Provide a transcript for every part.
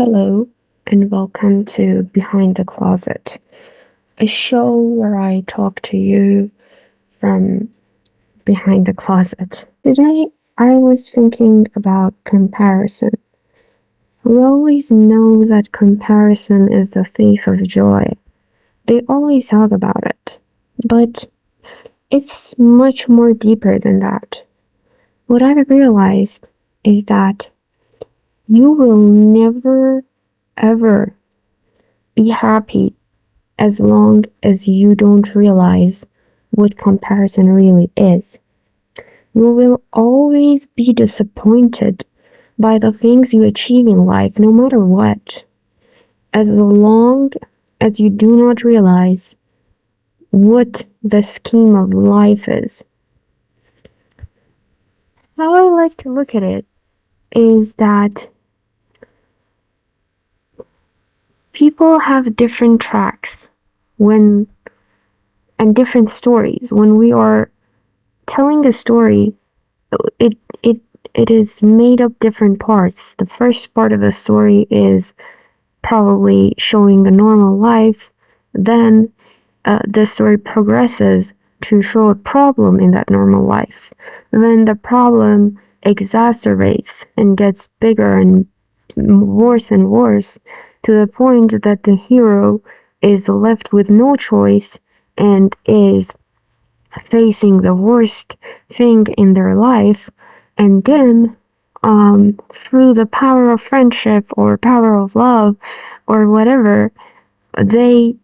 Hello, and welcome to Behind the Closet, a show where I talk to you from behind the closet. Today, I was thinking about comparison. We always know that comparison is the thief of joy. They always talk about it, but it's much more deeper than that. What I've realized is that you will never, ever be happy as long as you don't realize what comparison really is. You will always be disappointed by the things you achieve in life, no matter what, as long as you do not realize what the scheme of life is. How I like to look at it is that people have different tracks when and different stories. When we are telling a story, it it it is made up different parts. The first part of the story is probably showing a normal life. Then the story progresses to show a problem in that normal life. Then the problem exacerbates and gets bigger and worse to the point that the hero is left with no choice and is facing the worst thing in their life, and then through the power of friendship or power of love or whatever, they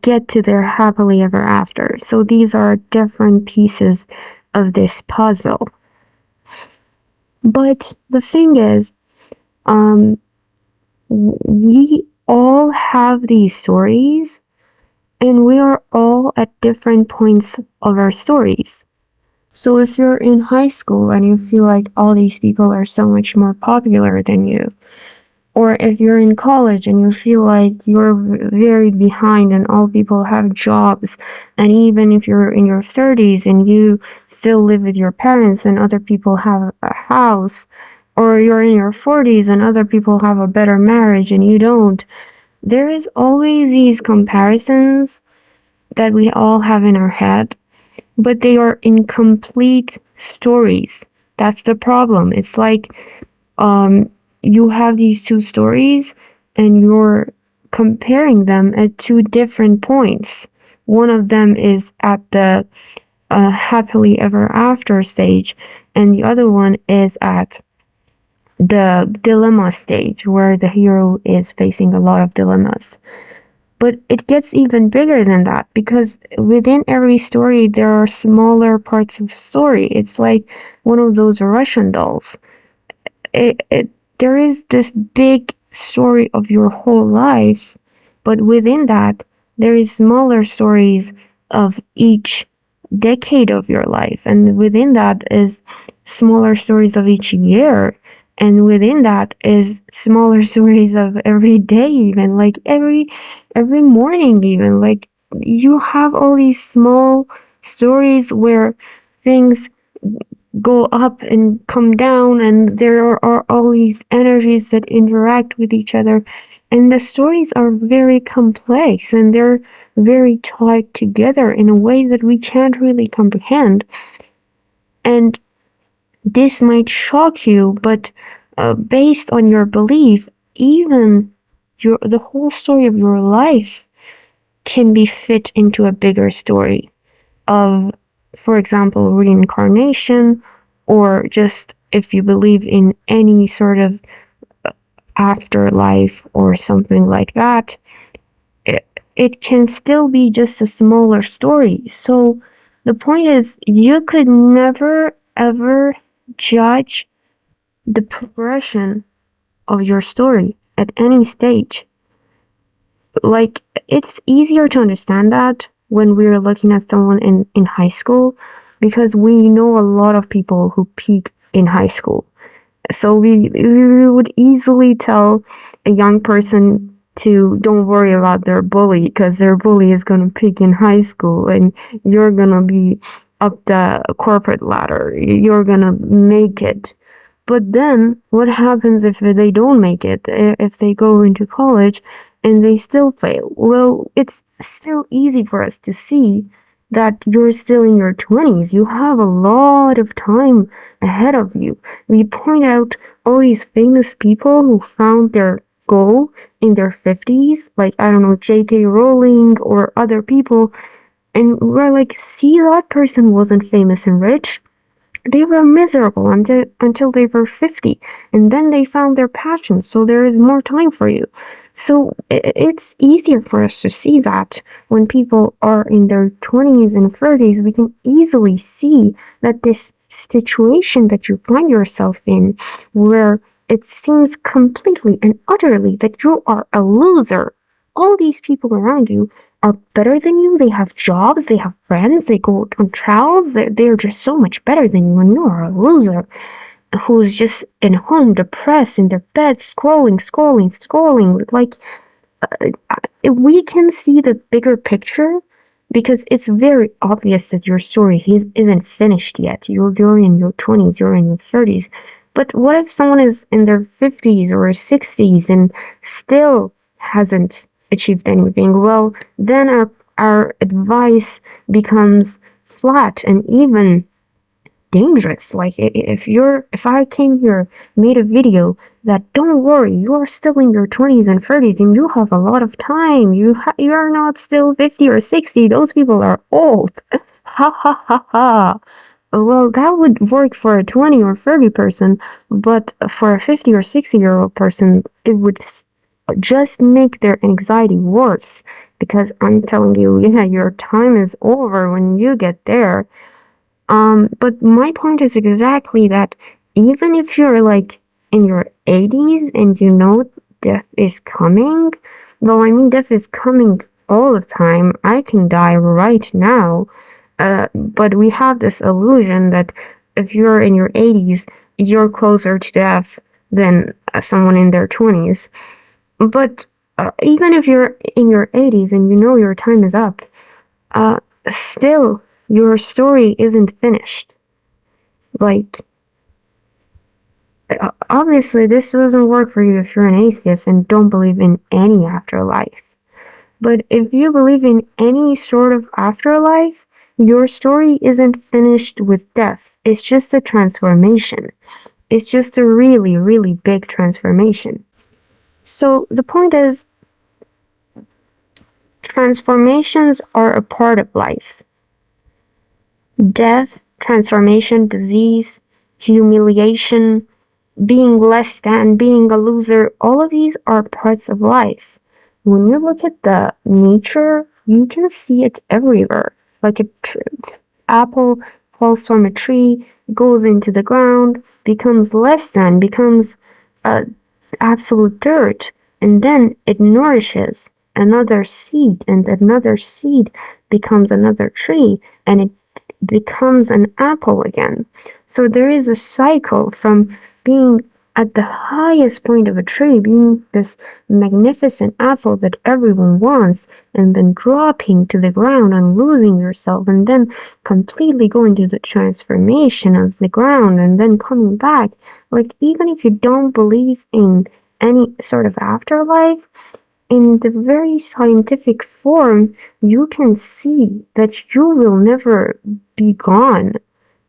get to their happily ever after. So these are different pieces of this puzzle. But the thing is, um, we all have these stories, and we are all at different points of our stories. So if you're in high school and you feel like all these people are so much more popular than you, or if you're in college and you feel like you're very behind and all people have jobs, and even if you're in your 30s and you still live with your parents and other people have a house, or you're in your 40s and other people have a better marriage and you don't, there is always these comparisons that we all have in our head, but they are incomplete stories. That's the problem. It's like you have these two stories and you're comparing them at two different points. One of them is at the happily ever after stage, and the other one is at the dilemma stage where the hero is facing a lot of dilemmas. But it gets even bigger than that because within every story there are smaller parts of story. It's like one of those Russian dolls. There is this big story of your whole life, but within that there is smaller stories of each decade of your life, and within that is smaller stories of each year, and within that is smaller stories of every day, even like every morning, even like you have all these small stories where things go up and come down, and there are all these energies that interact with each other, and the stories are very complex and they're very tied together in a way that we can't really comprehend. And this might shock you, but based on your belief, even the whole story of your life can be fit into a bigger story of, for example, reincarnation, or just if you believe in any sort of afterlife or something like that, it can still be just a smaller story. So the point is, you could never ever judge the progression of your story at any stage. Like, it's easier to understand that when we're looking at someone in high school, because we know a lot of people who peak in high school. So we would easily tell a young person to don't worry about their bully, because their bully is going to peak in high school and you're going to be up the corporate ladder. You're going to make it. But then, what happens if they don't make it? If they go into college and they still fail? Well, it's still easy for us to see that you're still in your 20s. You have a lot of time ahead of you. We point out all these famous people who found their goal in their 50s, like, I don't know, J.K. Rowling or other people, and we're like, see, that person wasn't famous and rich. They were miserable until they were 50, and then they found their passion, so there is more time for you. So it's easier for us to see that when people are in their 20s and 30s, we can easily see that this situation that you find yourself in, where it seems completely and utterly that you are a loser, all these people around you are better than you. They have jobs, they have friends, they go on travels. They're just so much better than you, and you are a loser who's just in home, depressed in their bed, scrolling. Like, we can see the bigger picture because it's very obvious that your story isn't finished yet. You're in your 20s, you're in your 30s. But what if someone is in their 50s or 60s and still hasn't achieved anything? Well, then our advice becomes flat and even dangerous. Like, if I came here, made a video that, don't worry, you are still in your 20s and 30s and you have a lot of time. You are not still 50 or 60. Those people are old. Ha ha ha ha. Well, that would work for a 20 or 30 person, but for a 50 or 60-year-old person, it would just make their anxiety worse. Because I'm telling you, yeah, your time is over when you get there. But my point is exactly that even if you're like in your 80s and you know death is coming, well, I mean, death is coming all the time. I can die right now. But we have this illusion that if you're in your 80s, you're closer to death than someone in their 20s. But even if you're in your 80s and you know your time is up, uh, still, your story isn't finished. Like, obviously, this doesn't work for you if you're an atheist and don't believe in any afterlife. But if you believe in any sort of afterlife, your story isn't finished with death. It's just a transformation. It's just a really, really big transformation. So the point is, transformations are a part of life. Death, transformation, disease, humiliation, being less than, being a loser, all of these are parts of life. When you look at the nature, you can see it everywhere. Like apple falls from a tree, goes into the ground, becomes less than, becomes absolute dirt, and then it nourishes another seed, and another seed becomes another tree, and it becomes an apple again. So there is a cycle from being at the highest point of a tree, being this magnificent apple that everyone wants, and then dropping to the ground and losing yourself, and then completely going to the transformation of the ground, and then coming back. Like, even if you don't believe in any sort of afterlife, in the very scientific form, you can see that you will never be gone.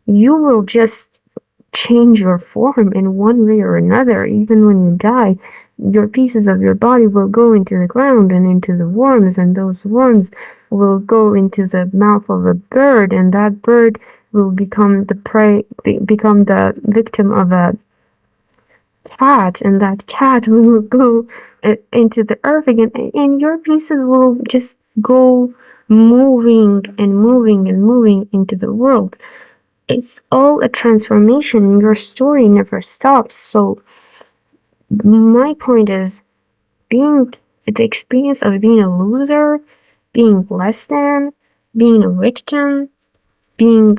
You will just change your form in one way or another. Even when you die, your pieces of your body will go into the ground and into the worms, and those worms will go into the mouth of a bird, and that bird will become the prey, become the victim of a cat, and that cat will go into the earth again, and your pieces will just go moving into the world. It's all a transformation. Your story never stops. So my point is, being the experience of being a loser, being less than, being a victim, being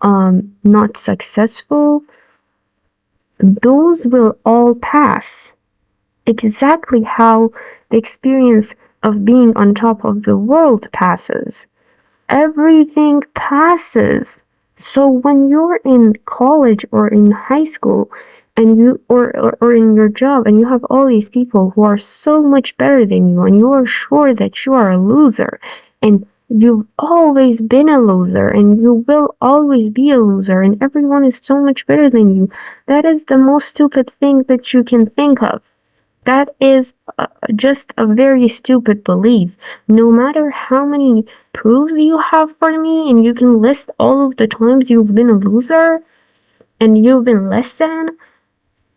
not successful, those will all pass. Exactly how the experience of being on top of the world passes. Everything passes. So when you're in college or in high school and or in your job and you have all these people who are so much better than you and you are sure that you are a loser and you've always been a loser and you will always be a loser and everyone is so much better than you, that is the most stupid thing that you can think of. That is just a very stupid belief. No matter how many proofs you have for me, and you can list all of the times you've been a loser and you've been less than,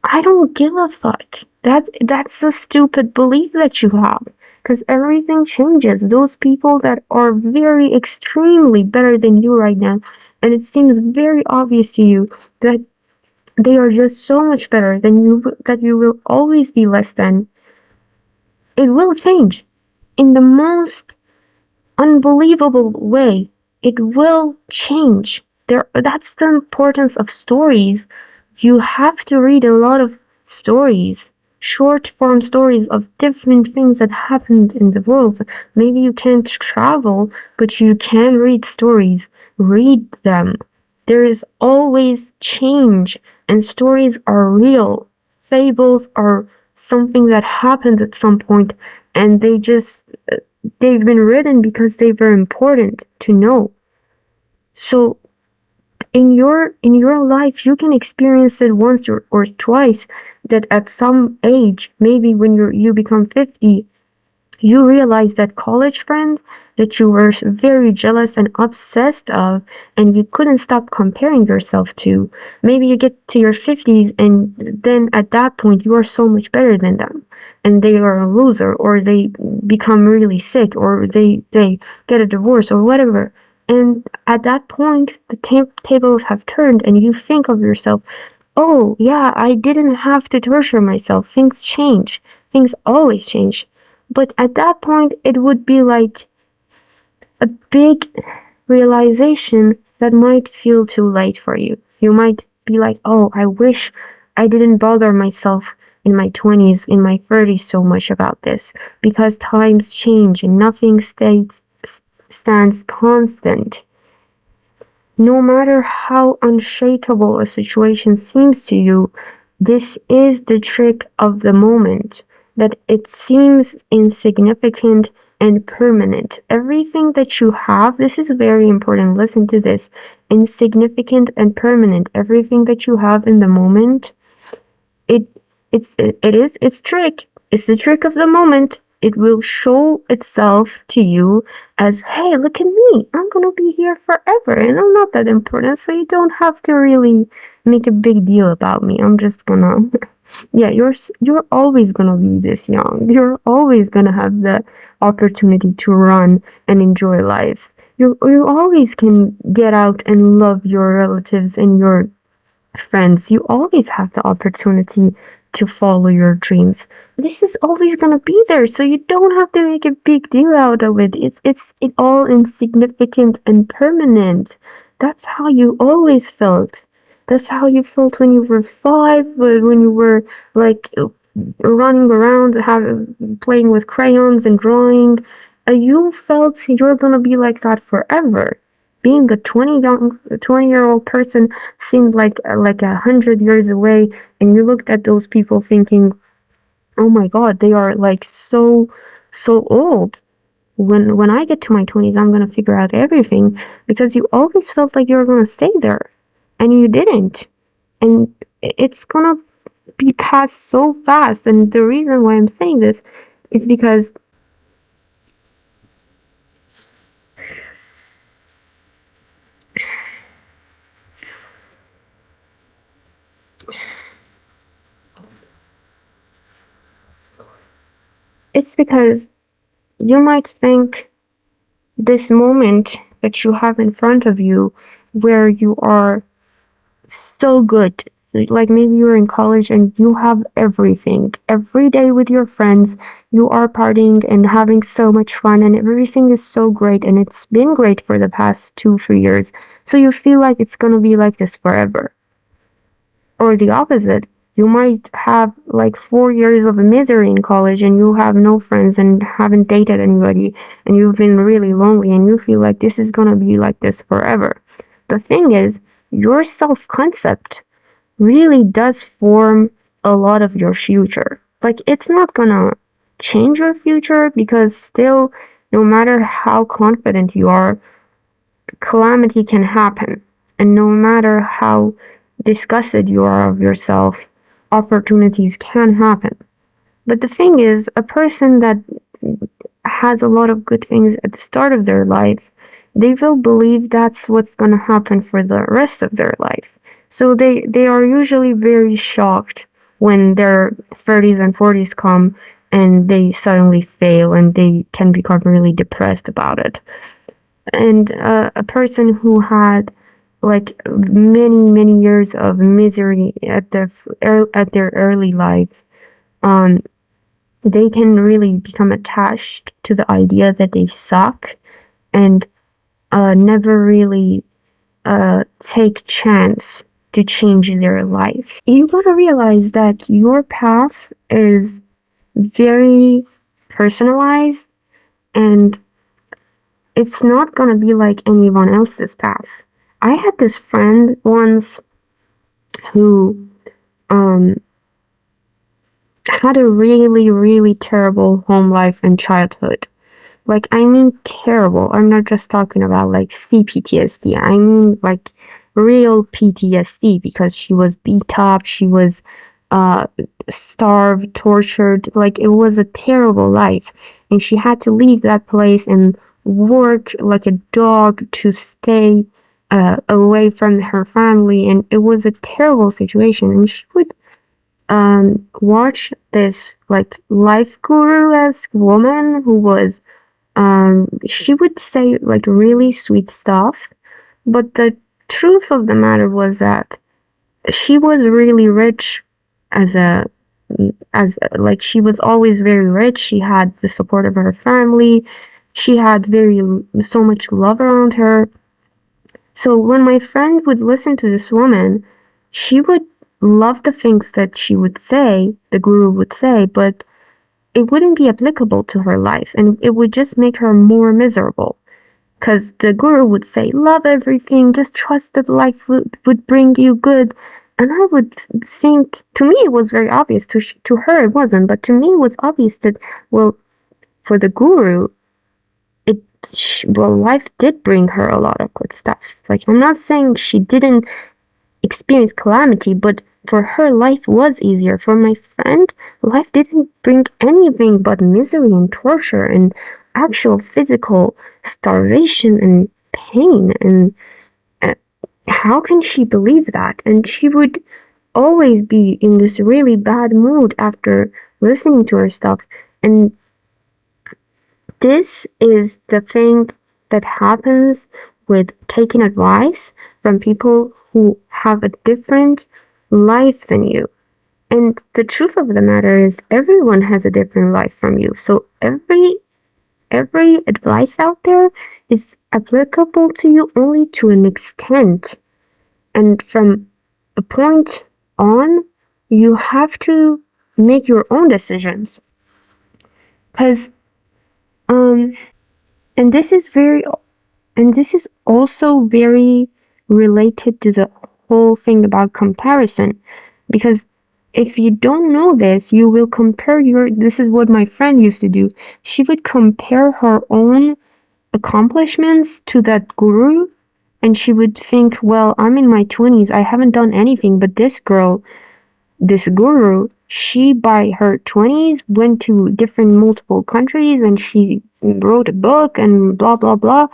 I don't give a fuck. That's a stupid belief that you have. Because everything changes. Those people that are very extremely better than you right now, and it seems very obvious to you that they are just so much better than you that you will always be less than. It will change in the most unbelievable way. It will change. That's the importance of stories. You have to read a lot of stories, short form stories of different things that happened in the world. Maybe you can't travel, but you can read stories. Read them. There is always change, and stories are real. Fables are something that happened at some point, and they've been written because they were important to know. So in your life you can experience it once or twice, that at some age, maybe when you become 50, you realize that college friend that you were very jealous and obsessed of and you couldn't stop comparing yourself to, maybe you get to your 50s and then at that point you are so much better than them and they are a loser or they become really sick or they get a divorce or whatever. And at that point the tables have turned and you think of yourself, oh yeah, I didn't have to torture myself. Things change. Things always change. But at that point, it would be like a big realization that might feel too late for you. You might be like, oh, I wish I didn't bother myself in my 20s, in my 30s so much about this, because times change and nothing stands constant. No matter how unshakable a situation seems to you, this is the trick of the moment, that it seems insignificant and permanent. Everything that you have, this is very important. Listen to this. Insignificant and permanent. Everything that you have in the moment, it it's trick. It's the trick of the moment. It will show itself to you as, hey, look at me. I'm gonna be here forever and I'm not that important, so you don't have to really make a big deal about me. I'm just gonna yeah, you're always gonna be this young. You're always gonna have the opportunity to run and enjoy life. You always can get out and love your relatives and your friends. You always have the opportunity to follow your dreams. This is always gonna be there, so you don't have to make a big deal out of it. It's all insignificant and permanent. That's how you always felt. That's how you felt when you were 5, when you were like running around, playing with crayons and drawing. You felt you're gonna be like that forever. Being a 20-year-old person seemed like 100 years away, and you looked at those people thinking, "Oh my God, they are like so old." When I get to my 20s, I'm gonna figure out everything, because you always felt like you were gonna stay there, and you didn't, and it's gonna be passed so fast. And the reason why I'm saying this is because it's because you might think this moment that you have in front of you where you are so good, like maybe you're in college and you have everything every day with your friends, you are partying and having so much fun and everything is so great and it's been great for the past 2 3 years, so you feel like it's gonna be like this forever. Or the opposite, you might have like 4 years of misery in college and you have no friends and haven't dated anybody and you've been really lonely and you feel like this is gonna be like this forever. the thing is, your self concept really does form a lot of your future. Like, it's not gonna change your future because, still, no matter how confident you are, calamity can happen. And no matter how disgusted you are of yourself, opportunities can happen. But the thing is, a person that has a lot of good things at the start of their life, they will believe that's what's going to happen for the rest of their life. So they are usually very shocked when their 30s and 40s come and they suddenly fail and they can become really depressed about it. And a person who had like many years of misery at their early life, um, they can really become attached to the idea that they suck and never really take chance to change their life. You gotta realize that your path is very personalized and it's not gonna be like anyone else's path. I had this friend once who um, had a really terrible home life and childhood. Like, I mean, terrible. I'm not just talking about like CPTSD. I mean, like, real PTSD because she was beat up, she was uh, starved, tortured. Like, it was a terrible life. And she had to leave that place and work like a dog to stay away from her family. And it was a terrible situation. And she would watch this like life guru-esque woman who was she would say like really sweet stuff, but the truth of the matter was that she was really rich as a as like she was always very rich. She had the support of her family. She had very so much love around her. So when my friend would listen to this woman, she would love the things that she would say, the guru would say, but it wouldn't be applicable to her life and it would just make her more miserable. Because the guru would say, love everything, just trust that life would bring you good. And I would think, to me, it was very obvious. To her, it wasn't. But to me, it was obvious that, well, for the guru, well, life did bring her a lot of good stuff. Like, I'm not saying she didn't experience calamity, but for her, life was easier. For my friend, life didn't bring anything but misery and torture and actual physical starvation and pain. And uh, how can she believe that? And she would always be in this really bad mood after listening to her stuff. And this is the thing that happens with taking advice from people who have a different life than you. And the truth of the matter is everyone has a different life from you. So every advice out there is applicable to you only to an extent. And from a point on, you have to make your own decisions. Cause um and this is very and this is also very related to the whole thing about comparison. Because if you don't know this, you will compare your. This is what my friend used to do. She would compare her own accomplishments to that guru, and she would think, well, I'm in my 20s, I haven't done anything, but this girl, this guru, she by her 20s went to different multiple countries and she wrote a book and blah blah blah.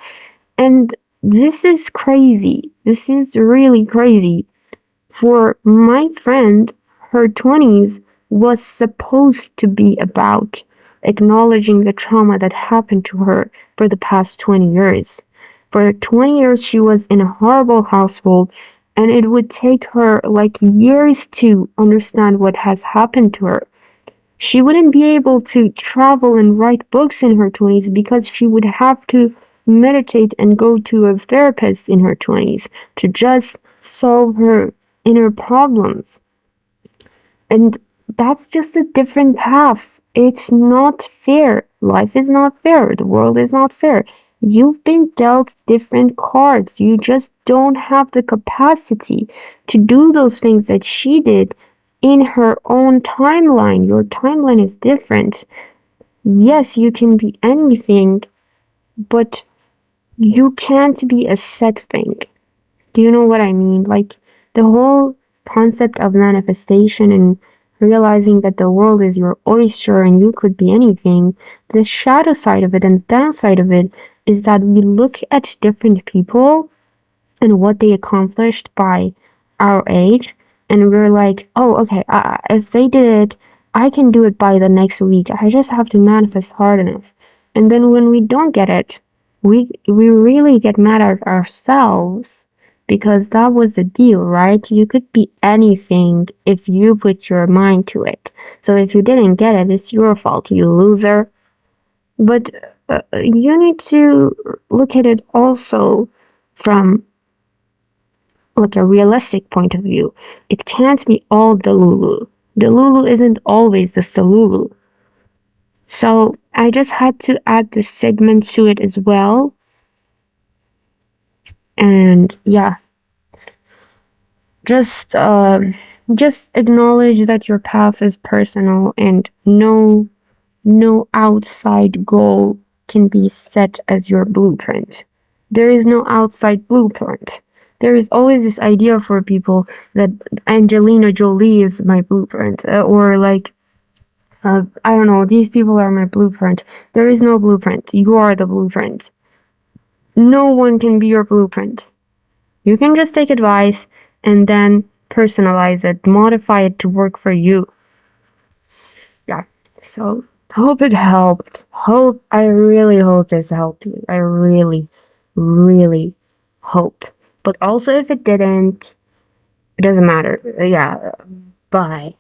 And this is crazy. This is really crazy. For my friend, her 20s was supposed to be about acknowledging the trauma that happened to her for the past 20 years. For 20 years, she was in a horrible household, and it would take her like years to understand what has happened to her. She wouldn't be able to travel and write books in her 20s because she would have to meditate and go to a therapist in her 20s to just solve her inner problems. And that's just a different path. It's not fair. Life is not fair. The world is not fair. You've been dealt different cards. You just don't have the capacity to do those things that she did in her own timeline. Your timeline is different. Yes, you can be anything, but you can't be a set thing. Do you know what I mean? Like the whole concept of manifestation and realizing that the world is your oyster and you could be anything, the shadow side of it and the downside of it is that we look at different people and what they accomplished by our age, and we're like, oh, okay, if they did it, I can do it by the next week. I just have to manifest hard enough. And then when we don't get it, we really get mad at ourselves because that was the deal, right? You could be anything if you put your mind to it. So if you didn't get it, it's your fault, you loser. But you need to look at it also from like a realistic point of view. It can't be all Delulu. Delulu isn't always the Salulu. So I just had to add this segment to it as well. And yeah, just uh, just acknowledge that your path is personal and no outside goal can be set as your blueprint. There is no outside blueprint. There is always this idea for people that Angelina Jolie is my blueprint, or like, I don't know, these people are my blueprint. There is no blueprint. You are the blueprint. No one can be your blueprint. You can just take advice and then personalize it, modify it to work for you. Yeah. So hope it helped. I really hope this helped you. I really, really hope. But also if it didn't, it doesn't matter. Yeah. Bye.